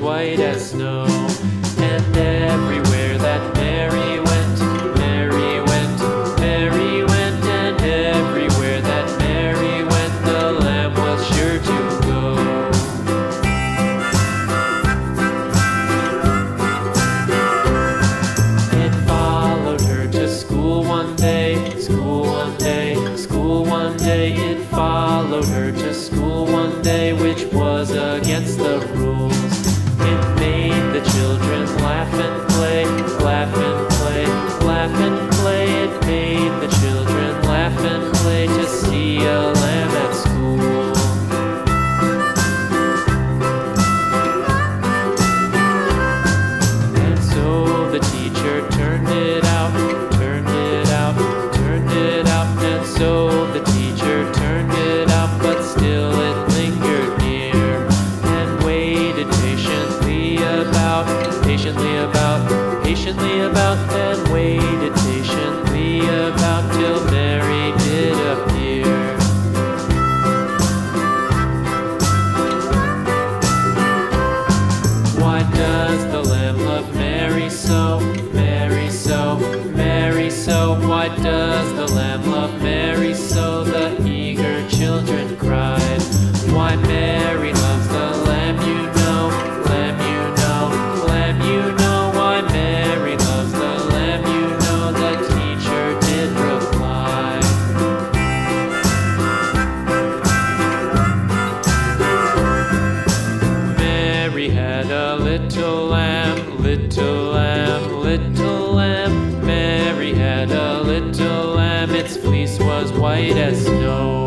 white as snow. And everywhere that Mary went, Mary went, Mary went, and everywhere that Mary went, the lamb was sure to go. It followed her to school one day, school one day, school one day. It followed her to school one day, which was against the rules. It made the children laugh and play, laugh and play, laugh and play. It made the children laugh and play to see a lamb at school. And so the teacher turned it out, turned it out, turned it out. And so the teacher turned it out, but still it lingered near and waited patiently about, and waited patiently about till Mary did appear. Why does the lamb love Mary so, Mary so, Mary so? Why does the lamb love Mary so? The eager children cried. Why Mary loves the lamb, you know, lamb, you know, lamb, you know. Why Mary loves the lamb, you know, the teacher did reply. Mary had a little lamb, little lamb, little lamb. Mary had a little lamb, its fleece was white as snow.